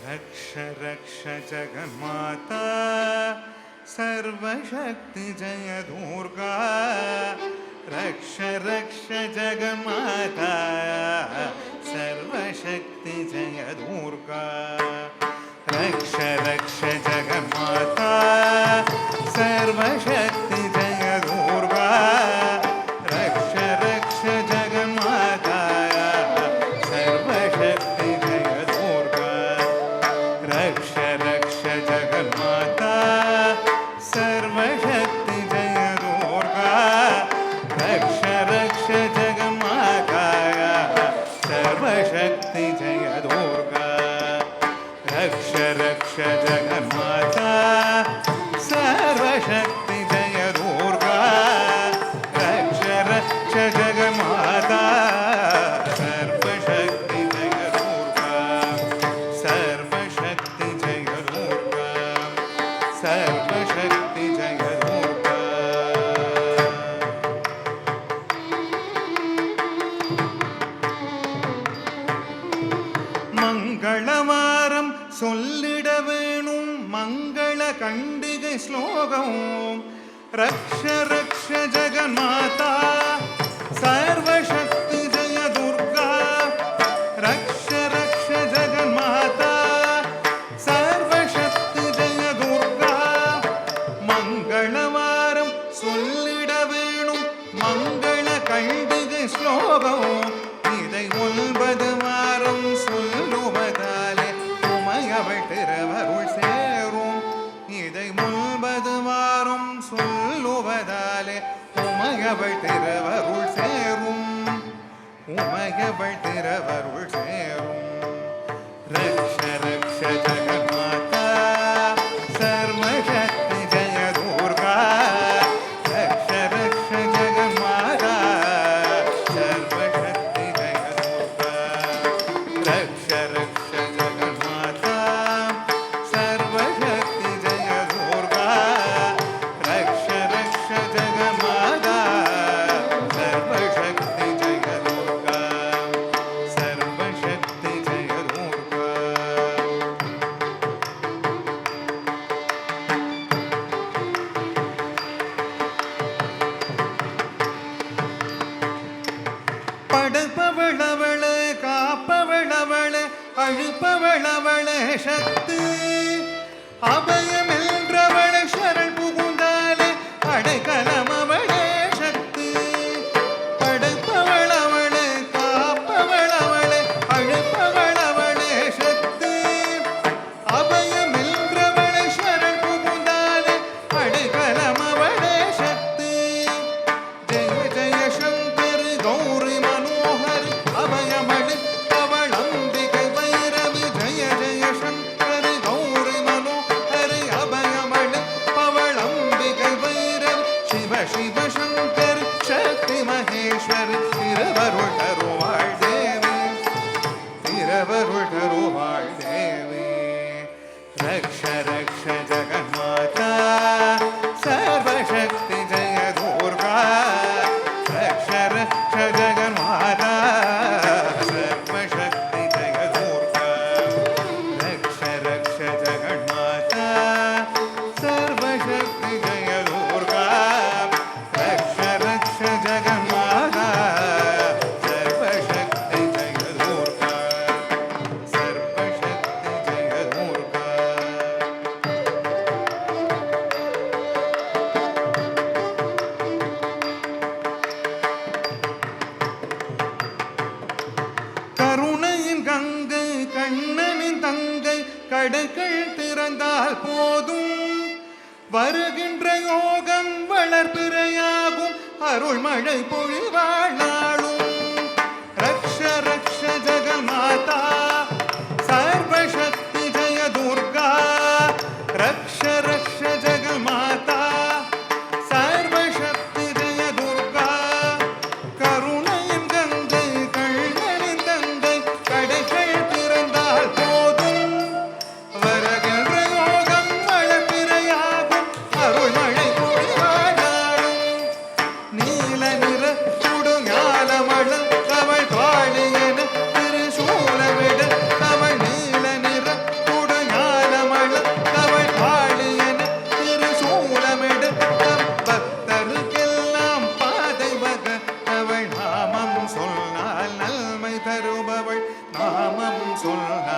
रक्ष रक्ष जगन्माता सर्वशक्ति जय दुर्गा रक्ष रक्ष जगन्माता सर्वशक्ति जय दुर्गा रक्ष रक्ष जगन्माता सर्वशक्ति जय दुर्गा रक्ष रक्ष जगन्माता सर्वशक्ति जय दुर्गा रक्ष रक्ष जगन्माता सर्वशक्ति जय दुर्गा रक्ष रक्ष जगन्माता सर्वशक्ति जय दुर्गा रक्ष रक्ष जगन्माता सर्वशक्ति जय दुर्गा रक्ष रक्ष जगन्माता सर्वशक्ति जय दुर्गा सर्वशक्ति जय दुर्गा सर्वशक्ति जय दुर्गा மங்களவாரம் சொல்லிட வேணும் மங்கள கண்டிகை ஸ்லோகம் ரக்ஷ ரக்ஷ ஜகன்மாதா சர்வசக்தி ஜய துர்கா ரக்ஷ ரக்ஷ ஜகன்மாதா சர்வசக்தி ஜய துர்கா மங்களவாரம் சொல்லிட வேணும் மங்கள கண்டிகை ஸ்லோகம் இதை 9 வாரம் சொல்லுவதாலே உமையவள் திருவருள் சேரும் இதை 9 வாரம் சொல்லுவதாலே உமையவள் திருவருள் சேரும் உமையவள் திருவருள் சேரும் ரக்ஷ ரக்ஷ ஜகன்மாதா சர்வசக்தி ஜய துர்கா ரக்ஷ ரக்ஷ ஜகன்மாதா சர்வசக்தி ஜய துர்கா ரக்ஷ ரக்ஷ ஜகன்மாதா சர்வசக்தி ஜய துர்கா ரக்ஷ ரக்ஷ ஜகன்மாதா சர்வசக்தி ஜய துர்கா சர்வசக்தி ஜய துர்கா படைப்பவளவளே காப்பவளவளே அழுப்பவளவளே சக்தி அபயமென்றவளே சரண் புகுந்தாலே அடைக்கலமவளே சக்தி படைப்பவளவளே காப்பவளவளே அழுப்பவளவளே சக்தி அபயமென்றவளே சரண் புகுந்தாலே அடைக்கலமவளே சக்தி ஜெய ஜெய சங்கர் கௌரி மனோஹர் அபயமளி அவளம்பிகை வைரவி ஜெய ஜெய சங்கர் கௌரி மனோஹர் அபயமளி அவளம்பிகை வைரவி சிவ சிவ சங்கர் சக்தி மகேஸ்வரி திருவருள் தருவாள் தேவி திருவருள் தருவாள் தேவி ரக்ஷ ரக்ஷ ஜகன்மாதா சர்வசக்தி ஜய துர்கா ரக்ஷ ரக்ஷ ஜகன்மாதா சர்வசக்தி ஜய துர்கா ரக்ஷ ரக்ஷ ஜகன்மாதா சர்வசக்தி ஜய துர்கா ரக்ஷ ரக்ஷ ஜகன்மாதா சர்வசக்தி ஜய துர்கா சர்வசக்தி ஜய துர்கா கருணையின் கங்கை கண்ணனின் தங்கை கடைகள் திறந்தால் போதும் வருகின்ற யோகம் வளர்பிறையாகும் அருள்மழை பொழிவாழாளும் ரக்ஷ ரக்ஷ ஜகன்மாதா சர்வசக்தி ஜய துர்கா ரக்ஷ ரக்ஷ ஜகன்மாதா சர்வசக்தி ஜய துர்கா கருணையின் கங்கை கண்ணனின் தங்கை கடைகள் திறந்தால் போதும் வருகின்ற யோகம் வளர்பிறையாகும் அருள்மழை பொழிவாழாளும் நீல நிற சுடு ஞானமள அவள் காளியன திருசூலவிட முருகா